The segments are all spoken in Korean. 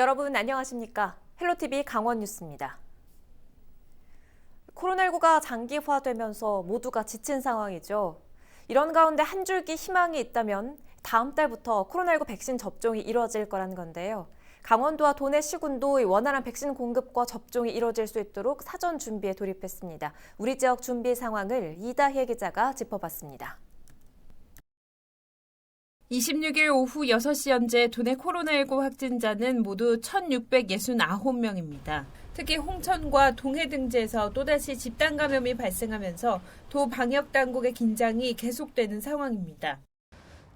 여러분 안녕하십니까? 헬로티비 강원뉴스입니다. 코로나19가 장기화되면서 모두가 지친 상황이죠. 이런 가운데 한 줄기 희망이 있다면 다음 달부터 코로나19 백신 접종이 이뤄질 거라는 건데요. 강원도와 도내 시군도 원활한 백신 공급과 접종이 이뤄질 수 있도록 사전 준비에 돌입했습니다. 우리 지역 준비 상황을 이다혜 기자가 짚어봤습니다. 26일 오후 6시 현재 도내 코로나19 확진자는 모두 1,669명입니다. 특히 홍천과 동해 등지에서 또다시 집단 감염이 발생하면서 도 방역당국의 긴장이 계속되는 상황입니다.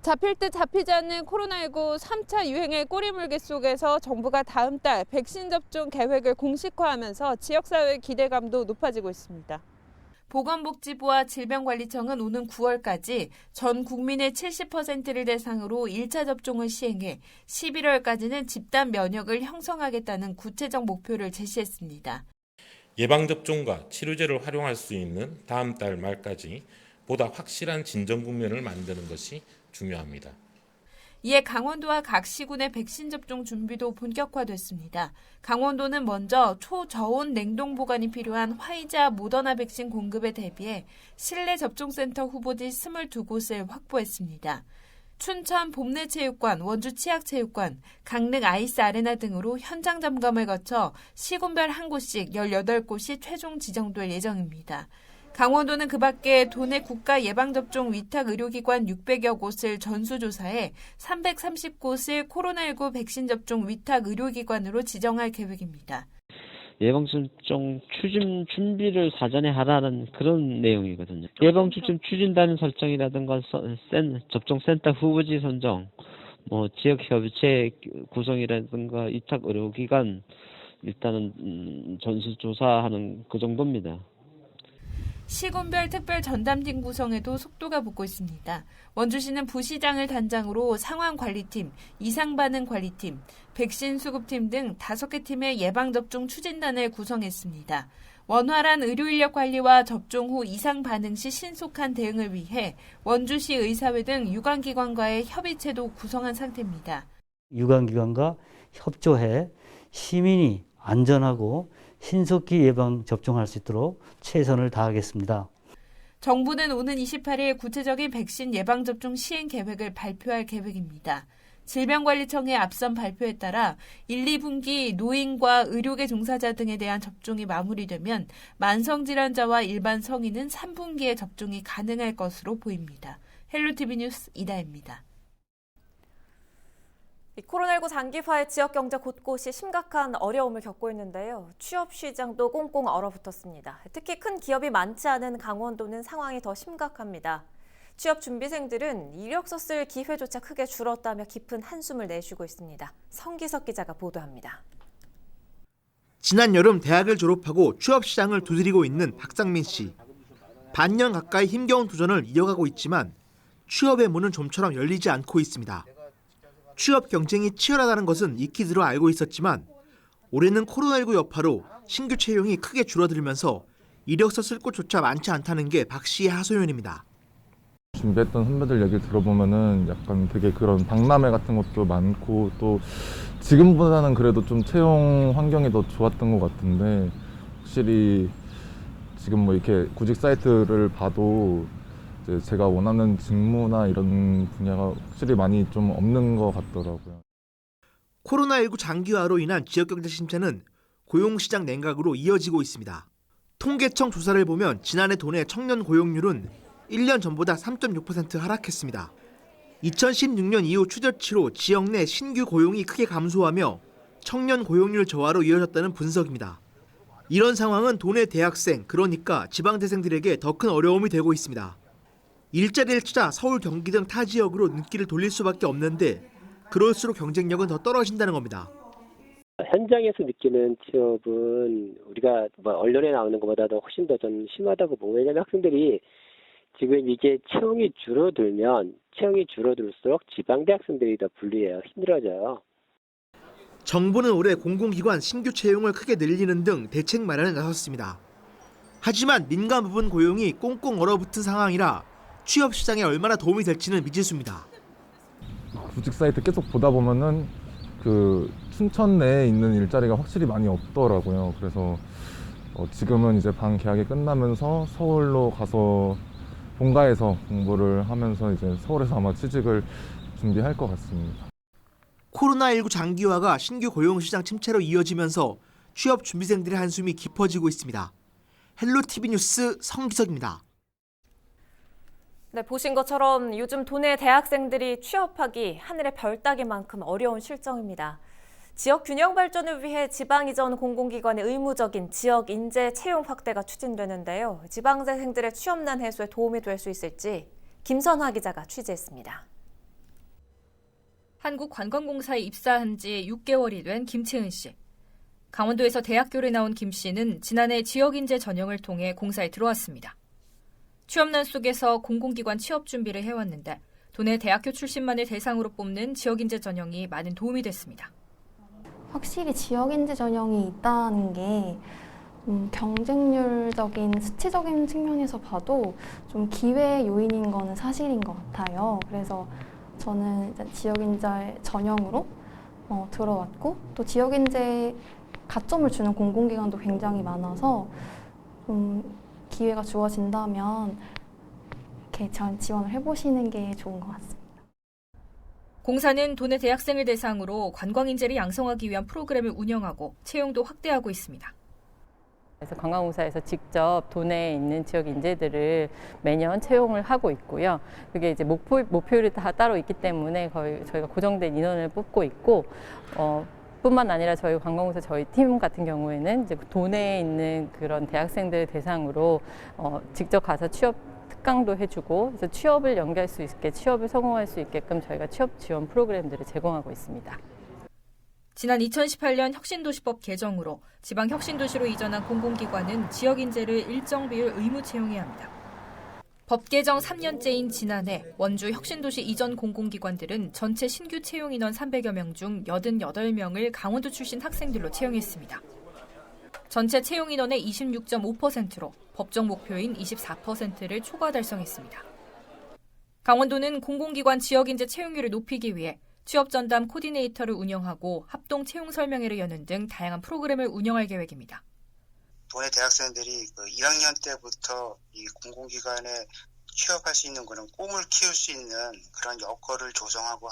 잡힐 듯 잡히지 않는 코로나19 3차 유행의 꼬리물기 속에서 정부가 다음 달 백신 접종 계획을 공식화하면서 지역사회의 기대감도 높아지고 있습니다. 보건복지부와 질병관리청은 오는 9월까지 전 국민의 70%를 대상으로 1차 접종을 시행해 11월까지는 집단 면역을 형성하겠다는 구체적 목표를 제시했습니다. 예방접종과 치료제를 활용할 수 있는 다음 달 말까지 보다 확실한 진정 국면을 만드는 것이 중요합니다. 이에 강원도와 각 시군의 백신 접종 준비도 본격화됐습니다. 강원도는 먼저 초저온 냉동 보관이 필요한 화이자 모더나 백신 공급에 대비해 실내 접종센터 후보지 22곳을 확보했습니다. 춘천 봄내체육관, 원주 치학체육관, 강릉 아이스 아레나 등으로 현장 점검을 거쳐 시군별 한 곳씩 18곳이 최종 지정될 예정입니다. 강원도는 그 밖에 도내 국가 예방접종 위탁 의료기관 600여 곳을 전수조사해 330곳을 코로나19 백신 접종 위탁 의료기관으로 지정할 계획입니다. 예방접종 추진 준비를 사전에 하라는 그런 내용이거든요. 예방접종 추진단 설정이라든가 접종센터 후보지 선정, 지역협의체 구성이라든가 위탁 의료기관 일단은 전수조사하는 그 정도입니다. 시군별 특별 전담팀 구성에도 속도가 붙고 있습니다. 원주시는 부시장을 단장으로 상황관리팀, 이상반응관리팀, 백신 수급팀 등 5개 팀의 예방접종 추진단을 구성했습니다. 원활한 의료인력 관리와 접종 후 이상 반응 시 신속한 대응을 위해 원주시 의사회 등 유관기관과의 협의체도 구성한 상태입니다. 유관기관과 협조해 시민이 안전하고 신속히 예방 접종할 수 있도록 최선을 다하겠습니다. 정부는 오는 28일 구체적인 백신 예방접종 시행 계획을 발표할 계획입니다. 질병관리청의 앞선 발표에 따라 1, 2분기 노인과 의료계 종사자 등에 대한 접종이 마무리되면 만성질환자와 일반 성인은 3분기에 접종이 가능할 것으로 보입니다. 헬로티비 뉴스 이다혜입니다. 코로나19 장기화에 지역 경제 곳곳이 심각한 어려움을 겪고 있는데요. 취업 시장도 꽁꽁 얼어붙었습니다. 특히 큰 기업이 많지 않은 강원도는 상황이 더 심각합니다. 취업 준비생들은 이력서 쓸 기회조차 크게 줄었다며 깊은 한숨을 내쉬고 있습니다. 성기석 기자가 보도합니다. 지난 여름 대학을 졸업하고 취업 시장을 두드리고 있는 박상민 씨. 반년 가까이 힘겨운 도전을 이어가고 있지만 취업의 문은 좀처럼 열리지 않고 있습니다. 취업 경쟁이 치열하다는 것은 익히 들어 알고 있었지만 올해는 코로나19 여파로 신규 채용이 크게 줄어들면서 이력서 쓸 곳조차 많지 않다는 게 박 씨의 하소연입니다. 준비했던 선배들 얘기를 들어보면은 약간 되게 그런 박람회 같은 것도 많고 또 지금보다는 그래도 좀 채용 환경이 더 좋았던 것 같은데 확실히 지금 이렇게 구직 사이트를 봐도 이제 제가 원하는 직무나 이런 분야가 확실히 많이 좀 없는 것 같더라고요. 코로나19 장기화로 인한 지역경제 침체는 고용시장 냉각으로 이어지고 있습니다. 통계청 조사를 보면 지난해 도내 청년 고용률은 1년 전보다 3.6% 하락했습니다. 2016년 이후 추저치로 지역 내 신규 고용이 크게 감소하며 청년 고용률 저하로 이어졌다는 분석입니다. 이런 상황은 도내 대학생, 그러니까 지방대생들에게 더 큰 어려움이 되고 있습니다. 일자리를 찾아 서울, 경기 등 타 지역으로 눈길을 돌릴 수밖에 없는데 그럴수록 경쟁력은 더 떨어진다는 겁니다. 현장에서 느끼는 취업은 우리가 언론에 나오는 것보다도 훨씬 더 좀 심하다고 보고, 왜냐하면 학생들이 지금 이게 채용이 줄어들수록 지방대 학생들이 더 불리해요. 힘들어져요. 정부는 올해 공공기관 신규 채용을 크게 늘리는 등 대책 마련에 나섰습니다. 하지만 민간 부분 고용이 꽁꽁 얼어붙은 상황이라 취업 시장에 얼마나 도움이 될지는 미지수입니다. 구직 사이트 계속 보다 보면은 그 춘천 내에 있는 일자리가 확실히 많이 없더라고요. 그래서 지금은 이제 반 계약이 끝나면서 서울로 가서 본가에서 공부를 하면서 이제 서울에서 아마 취직을 준비할 것 같습니다. 코로나19 장기화가 신규 고용시장 침체로 이어지면서 취업 준비생들의 한숨이 깊어지고 있습니다. 헬로티비 뉴스 성기석입니다. 네, 보신 것처럼 요즘 도내 대학생들이 취업하기 하늘의 별 따기만큼 어려운 실정입니다. 지역 균형 발전을 위해 지방 이전 공공기관의 의무적인 지역 인재 채용 확대가 추진되는데요. 지방생들의 취업난 해소에 도움이 될 수 있을지 김선화 기자가 취재했습니다. 한국관광공사에 입사한 지 6개월이 된 김채은 씨. 강원도에서 대학교를 나온 김 씨는 지난해 지역인재 전형을 통해 공사에 들어왔습니다. 취업난 속에서 공공기관 취업 준비를 해왔는데 도내 대학교 출신만을 대상으로 뽑는 지역인재 전형이 많은 도움이 됐습니다. 확실히 지역인재 전형이 있다는 게 경쟁률적인 수치적인 측면에서 봐도 좀 기회 요인인 거는 사실인 것 같아요. 그래서 저는 이제 지역인재 전형으로 들어왔고 또 지역인재 가점을 주는 공공기관도 굉장히 많아서 좀 기회가 주어진다면 이렇게 지원을 해보시는 게 좋은 것 같습니다. 공사는 도내 대학생을 대상으로 관광인재를 양성하기 위한 프로그램을 운영하고 채용도 확대하고 있습니다. 그래서 관광공사에서 직접 도내에 있는 지역 인재들을 매년 채용을 하고 있고요. 그게 이제 목표율이 다 따로 있기 때문에 거의 저희가 고정된 인원을 뽑고 있고, 뿐만 아니라 저희 관광공사 저희 팀 같은 경우에는 이제 도내에 있는 그런 대학생들 대상으로 직접 가서 취업 특강도 해주고, 그래서 취업을 연계할 수 있게 취업을 성공할 수 있게끔 저희가 취업 지원 프로그램들을 제공하고 있습니다. 지난 2018년 혁신도시법 개정으로 지방 혁신도시로 이전한 공공기관은 지역 인재를 일정 비율 의무 채용해야 합니다. 법 개정 3년째인 지난해 원주 혁신도시 이전 공공기관들은 전체 신규 채용 인원 300여 명 중 88명을 강원도 출신 학생들로 채용했습니다. 전체 채용 인원의 26.5%로 법정 목표인 24%를 초과 달성했습니다. 강원도는 공공기관 지역인재 채용률을 높이기 위해 취업전담 코디네이터를 운영하고 합동 채용 설명회를 여는 등 다양한 프로그램을 운영할 계획입니다. 도내 대학생들이 1학년 때부터 이 공공기관에 취업할 수 있는 그런 꿈을 키울 수 있는 그런 여건을 조성하고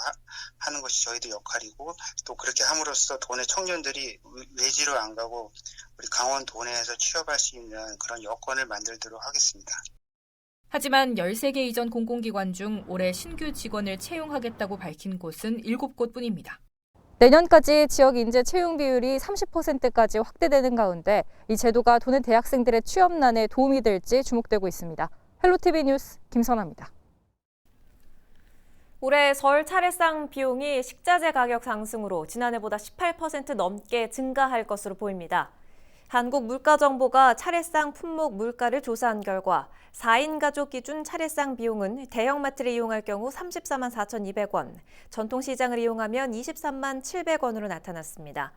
하는 것이 저희들 역할이고, 또 그렇게 함으로써 도내 청년들이 외지로 안 가고 우리 강원 도내에서 취업할 수 있는 그런 여건을 만들도록 하겠습니다. 하지만 13개 이전 공공기관 중 올해 신규 직원을 채용하겠다고 밝힌 곳은 7곳뿐입니다. 내년까지 지역 인재 채용 비율이 30%까지 확대되는 가운데 이 제도가 도내 대학생들의 취업난에 도움이 될지 주목되고 있습니다. 헬로티비 뉴스 김선아입니다. 올해 설 차례상 비용이 식자재 가격 상승으로 지난해보다 18% 넘게 증가할 것으로 보입니다. 한국물가정보가 차례상 품목 물가를 조사한 결과 4인 가족 기준 차례상 비용은 대형마트를 이용할 경우 34만 4,200원, 전통시장을 이용하면 23만 700원으로 나타났습니다.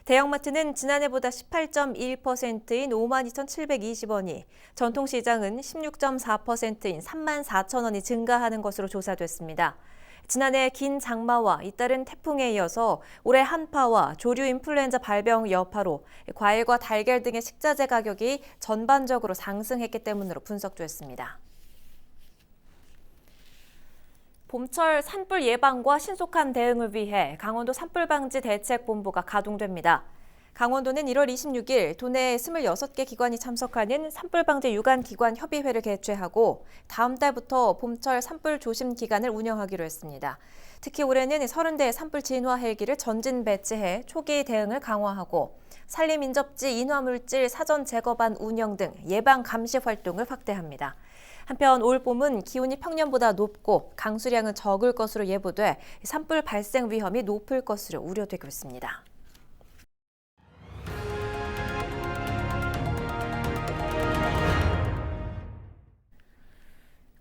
대형마트는 지난해보다 18.1%인 5만 2,720원이, 전통시장은 16.4%인 3만 4,000원이 증가하는 것으로 조사됐습니다. 지난해 긴 장마와 잇따른 태풍에 이어서 올해 한파와 조류 인플루엔자 발병 여파로 과일과 달걀 등의 식자재 가격이 전반적으로 상승했기 때문으로 분석됐습니다. 봄철 산불 예방과 신속한 대응을 위해 강원도 산불방지 대책본부가 가동됩니다. 강원도는 1월 26일 도내 26개 기관이 참석하는 산불방지 유관기관 협의회를 개최하고 다음 달부터 봄철 산불 조심 기간을 운영하기로 했습니다. 특히 올해는 30대의 산불 진화 헬기를 전진 배치해 초기 대응을 강화하고 산림인접지 인화물질 사전 제거반 운영 등 예방 감시 활동을 확대합니다. 한편 올 봄은 기온이 평년보다 높고 강수량은 적을 것으로 예보돼 산불 발생 위험이 높을 것으로 우려되고 있습니다.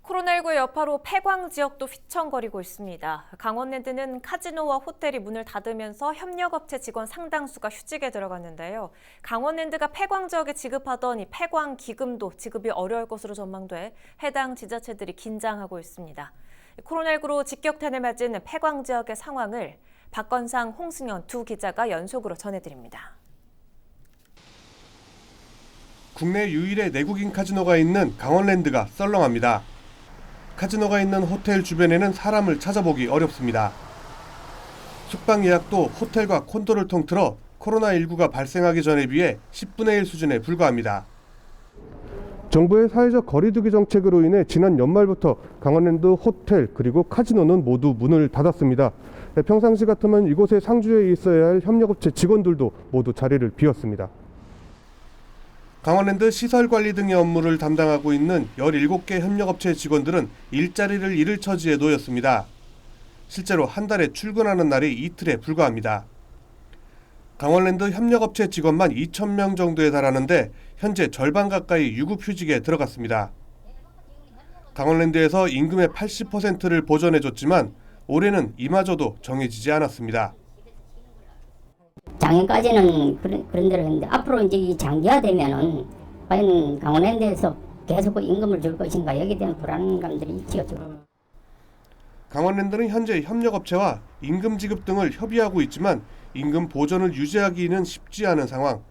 코로나19 여파로 폐광 지역도 휘청거리고 있습니다. 강원랜드는 카지노와 호텔이 문을 닫으면서 협력업체 직원 상당수가 휴직에 들어갔는데요. 강원랜드가 폐광 지역에 지급하던 이 폐광 기금도 지급이 어려울 것으로 전망돼 해당 지자체들이 긴장하고 있습니다. 코로나19로 직격탄을 맞은 폐광 지역의 상황을 박건상, 홍승현 두 기자가 연속으로 전해드립니다. 국내 유일의 내국인 카지노가 있는 강원랜드가 썰렁합니다. 카지노가 있는 호텔 주변에는 사람을 찾아보기 어렵습니다. 숙박 예약도 호텔과 콘도를 통틀어 코로나19가 발생하기 전에 비해 10분의 1 수준에 불과합니다. 정부의 사회적 거리두기 정책으로 인해 지난 연말부터 강원랜드 호텔 그리고 카지노는 모두 문을 닫았습니다. 평상시 같으면 이곳에 상주해 있어야 할 협력업체 직원들도 모두 자리를 비웠습니다. 강원랜드 시설관리 등의 업무를 담당하고 있는 17개 협력업체 직원들은 일자리를 잃을 처지에 놓였습니다. 실제로 한 달에 출근하는 날이 이틀에 불과합니다. 강원랜드 협력업체 직원만 2,000명 정도에 달하는데 현재 절반 가까이 유급휴직에 들어갔습니다. 강원랜드에서 임금의 80%를 보전해줬지만 올해는 이마저도 정해지지 않았습니다. 작년까지는 그런 대로 했는데 앞으로 이제 장기화되면은 과연 강원랜드에서 계속 임금을 줄 것인가 여기에 대한 불안감들이 있지요. 강원랜드는 현재 협력업체와 임금 지급 등을 협의하고 있지만 임금 보전을 유지하기는 쉽지 않은 상황.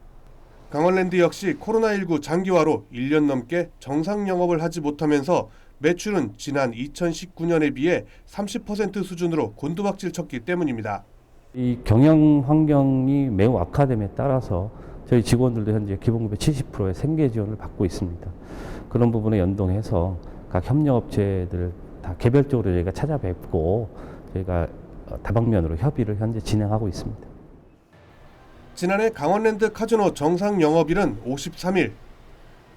강원랜드 역시 코로나19 장기화로 1년 넘게 정상 영업을 하지 못하면서 매출은 지난 2019년에 비해 30% 수준으로 곤두박질 쳤기 때문입니다. 이 경영 환경이 매우 악화됨에 따라서 저희 직원들도 현재 기본급의 70%의 생계 지원을 받고 있습니다. 그런 부분에 연동해서 각 협력업체들 다 개별적으로 저희가 찾아뵙고 저희가 다방면으로 협의를 현재 진행하고 있습니다. 지난해 강원랜드 카지노 정상 영업일은 53일.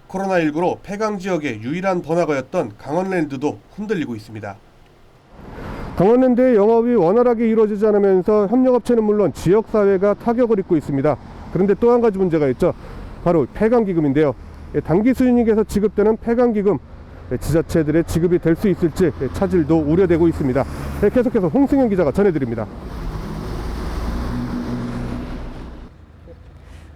코로나19로 폐강 지역의 유일한 번화가였던 강원랜드도 흔들리고 있습니다. 강원랜드의 영업이 원활하게 이루어지지 않으면서 협력업체는 물론 지역사회가 타격을 입고 있습니다. 그런데 또 한 가지 문제가 있죠. 바로 폐강기금인데요. 단기 수익에서 지급되는 폐강기금, 지자체들의 지급이 될 수 있을지 차질도 우려되고 있습니다. 계속해서 홍승현 기자가 전해드립니다.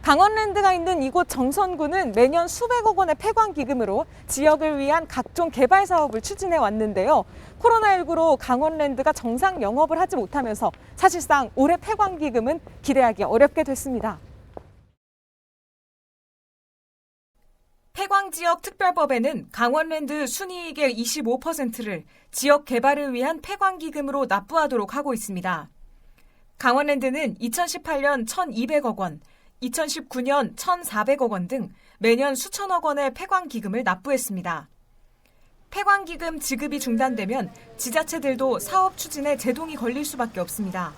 강원랜드가 있는 이곳 정선구는 매년 수백억 원의 폐광 기금으로 지역을 위한 각종 개발 사업을 추진해 왔는데요. 코로나19로 강원랜드가 정상 영업을 하지 못하면서 사실상 올해 폐광 기금은 기대하기 어렵게 됐습니다. 폐광지역특별법에는 강원랜드 순이익의 25%를 지역 개발을 위한 폐광기금으로 납부하도록 하고 있습니다. 강원랜드는 2018년 1,200억 원, 2019년 1,400억 원 등 매년 수천억 원의 폐광기금을 납부했습니다. 폐광기금 지급이 중단되면 지자체들도 사업 추진에 제동이 걸릴 수밖에 없습니다.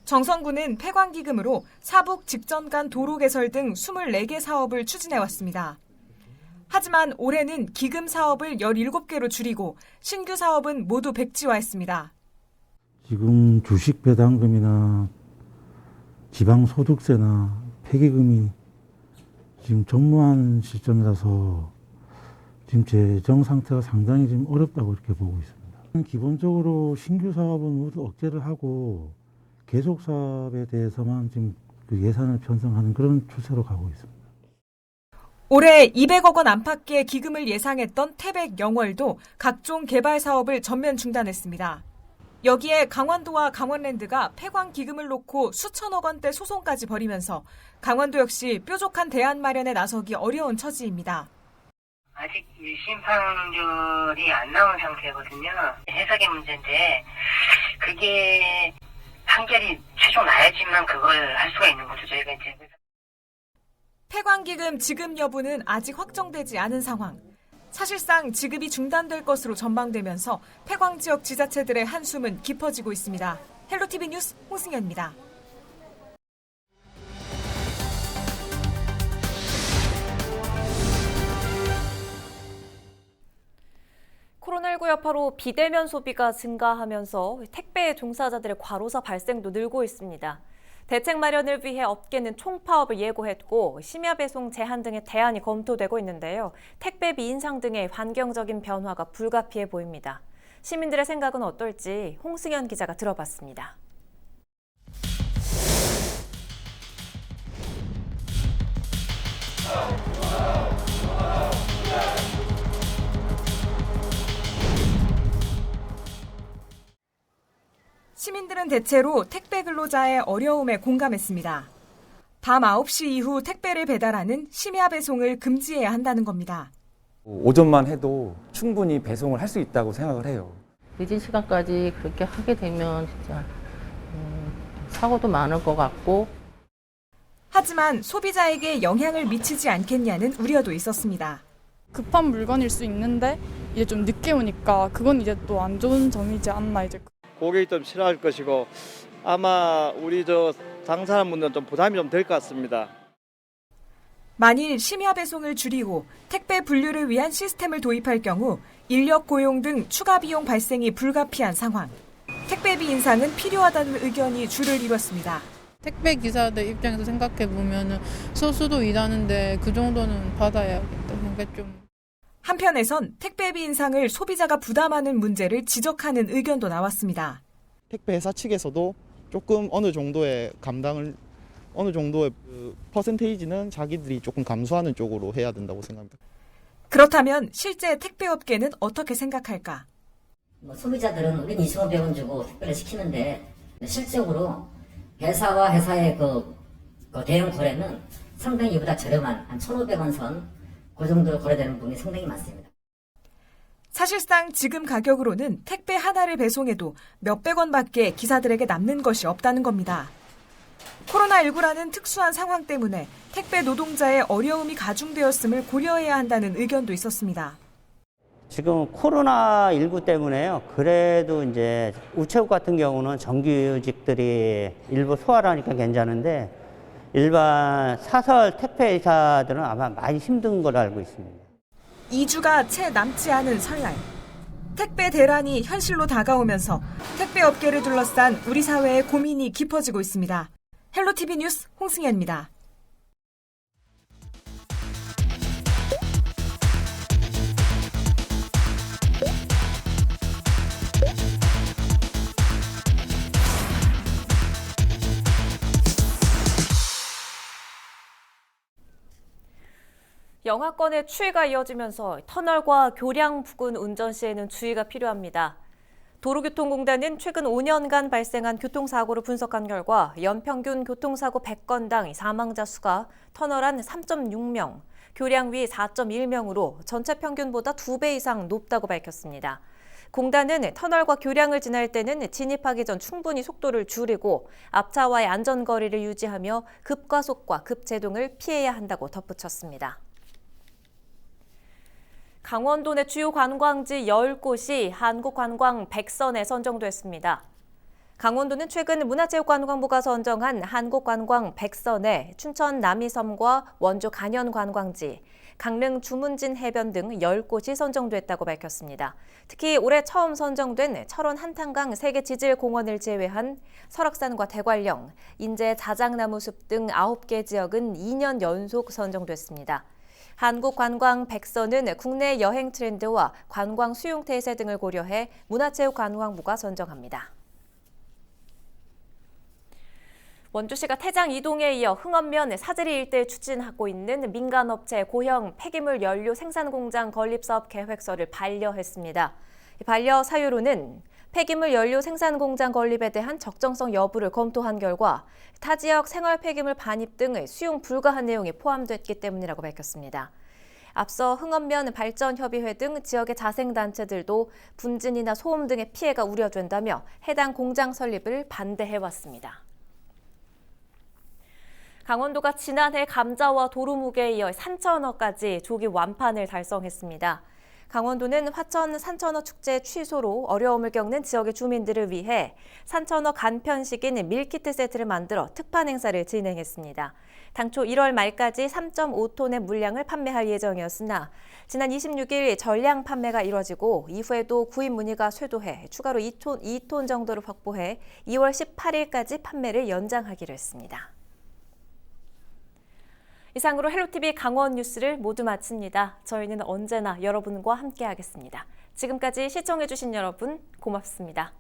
정선구는 폐광기금으로 사북 직전 간 도로 개설 등 24개 사업을 추진해왔습니다. 하지만 올해는 기금 사업을 17개로 줄이고 신규 사업은 모두 백지화했습니다. 지금 주식 배당금이나 지방소득세나 폐기금이 지금 전무한 시점이라서 지금 재정 상태가 상당히 지금 어렵다고 이렇게 보고 있습니다. 기본적으로 신규 사업은 모두 억제를 하고 계속 사업에 대해서만 지금 그 예산을 편성하는 그런 추세로 가고 있습니다. 올해 200억 원 안팎의 기금을 예상했던 태백 영월도 각종 개발 사업을 전면 중단했습니다. 여기에 강원도와 강원랜드가 폐광 기금을 놓고 수천억 원대 소송까지 벌이면서 강원도 역시 뾰족한 대안 마련에 나서기 어려운 처지입니다. 아직 1심 판결이 안 나온 상태거든요. 해석의 문제인데 그게 판결이 최종 나야지만 그걸 할 수가 있는 거죠. 저희가 이제 폐광기금 지급 여부는 아직 확정되지 않은 상황. 사실상 지급이 중단될 것으로 전망되면서 폐광 지역 지자체들의 한숨은 깊어지고 있습니다. 헬로티비 뉴스 홍승현입니다. 코로나19 여파로 비대면 소비가 증가하면서 택배 종사자들의 과로사 발생도 늘고 있습니다. 대책 마련을 위해 업계는 총파업을 예고했고 심야 배송 제한 등의 대안이 검토되고 있는데요. 택배비 인상 등의 환경적인 변화가 불가피해 보입니다. 시민들의 생각은 어떨지 홍승현 기자가 들어봤습니다. 시민들은 대체로 택배 근로자의 어려움에 공감했습니다. 밤 9시 이후 택배를 배달하는 심야 배송을 금지해야 한다는 겁니다. 오전만 해도 충분히 배송을 할 수 있다고 생각을 해요. 늦은 시간까지 그렇게 하게 되면 진짜 사고도 많을 것 같고. 하지만 소비자에게 영향을 미치지 않겠냐는 우려도 있었습니다. 급한 물건일 수 있는데 이제 좀 늦게 오니까 그건 이제 또 안 좋은 점이지 않나 이제. 고객이 좀 싫어할 것이고 아마 우리 당사자분들은 좀 부담이 좀 될 것 같습니다. 만일 심야 배송을 줄이고 택배 분류를 위한 시스템을 도입할 경우 인력 고용 등 추가 비용 발생이 불가피한 상황. 택배비 인상은 필요하다는 의견이 줄을 이뤘습니다. 택배 기사들 입장에서 생각해 보면은 소수도 일하는데 그 정도는 받아야겠다. 그러니까 좀. 한편에선 택배비 인상을 소비자가 부담하는 문제를 지적하는 의견도 나왔습니다. 택배 회사 측에서도 조금 어느 정도의 퍼센테이지는 자기들이 조금 감수하는 쪽으로 해야 된다고 생각합니다. 그렇다면 실제 택배업계는 어떻게 생각할까? 소비자들은 우린 2,500원 주고 택배를 시키는데 실적으로 회사와 회사의 그 대형 거래는 상당히 이보다 저렴한 한 1,500원 선 그 정도로 거래되는 부분이 상당히 많습니다. 사실상 지금 가격으로는 택배 하나를 배송해도 몇백 원밖에 기사들에게 남는 것이 없다는 겁니다. 코로나19라는 특수한 상황 때문에 택배 노동자의 어려움이 가중되었음을 고려해야 한다는 의견도 있었습니다. 지금 코로나19 때문에요. 그래도 이제 우체국 같은 경우는 정규직들이 일부 소화를 하니까 괜찮은데 일반 사설 택배회사들은 아마 많이 힘든 걸로 알고 있습니다. 2주가 채 남지 않은 설날. 택배 대란이 현실로 다가오면서 택배업계를 둘러싼 우리 사회의 고민이 깊어지고 있습니다. 헬로티비 뉴스 홍승현입니다. 영하권의 추위가 이어지면서 터널과 교량 부근 운전 시에는 주의가 필요합니다. 도로교통공단은 최근 5년간 발생한 교통사고를 분석한 결과 연평균 교통사고 100건당 사망자 수가 터널 안 3.6명, 교량 위 4.1명으로 전체 평균보다 2배 이상 높다고 밝혔습니다. 공단은 터널과 교량을 지날 때는 진입하기 전 충분히 속도를 줄이고 앞차와의 안전거리를 유지하며 급과속과 급제동을 피해야 한다고 덧붙였습니다. 강원도 내 주요 관광지 10곳이 한국관광 100선에 선정됐습니다. 강원도는 최근 문화체육관광부가 선정한 한국관광 100선에 춘천 남이섬과 원주 간현관광지, 강릉 주문진 해변 등 10곳이 선정됐다고 밝혔습니다. 특히 올해 처음 선정된 철원 한탄강 세계지질공원을 제외한 설악산과 대관령, 인제 자작나무숲 등 9개 지역은 2년 연속 선정됐습니다. 한국관광 100선은 국내 여행 트렌드와 관광 수용 태세 등을 고려해 문화체육관광부가 선정합니다. 원주시가 태장 이동에 이어 흥엄면 사제리 일대에 추진하고 있는 민간업체 고형 폐기물 연료 생산공장 건립사업 계획서를 반려했습니다. 반려 사유로는 폐기물 연료 생산공장 건립에 대한 적정성 여부를 검토한 결과 타 지역 생활 폐기물 반입 등의 수용 불가한 내용이 포함됐기 때문이라고 밝혔습니다. 앞서 흥엄면 발전협의회 등 지역의 자생단체들도 분진이나 소음 등의 피해가 우려된다며 해당 공장 설립을 반대해왔습니다. 강원도가 지난해 감자와 도루묵에 이어 산천어까지 조기 완판을 달성했습니다. 강원도는 화천 산천어 축제 취소로 어려움을 겪는 지역의 주민들을 위해 산천어 간편식인 밀키트 세트를 만들어 특판 행사를 진행했습니다. 당초 1월 말까지 3.5톤의 물량을 판매할 예정이었으나 지난 26일 전량 판매가 이뤄지고 이후에도 구입 문의가 쇄도해 추가로 2톤 정도를 확보해 2월 18일까지 판매를 연장하기로 했습니다. 이상으로 헬로티비 강원 뉴스를 모두 마칩니다. 저희는 언제나 여러분과 함께하겠습니다. 지금까지 시청해주신 여러분 고맙습니다.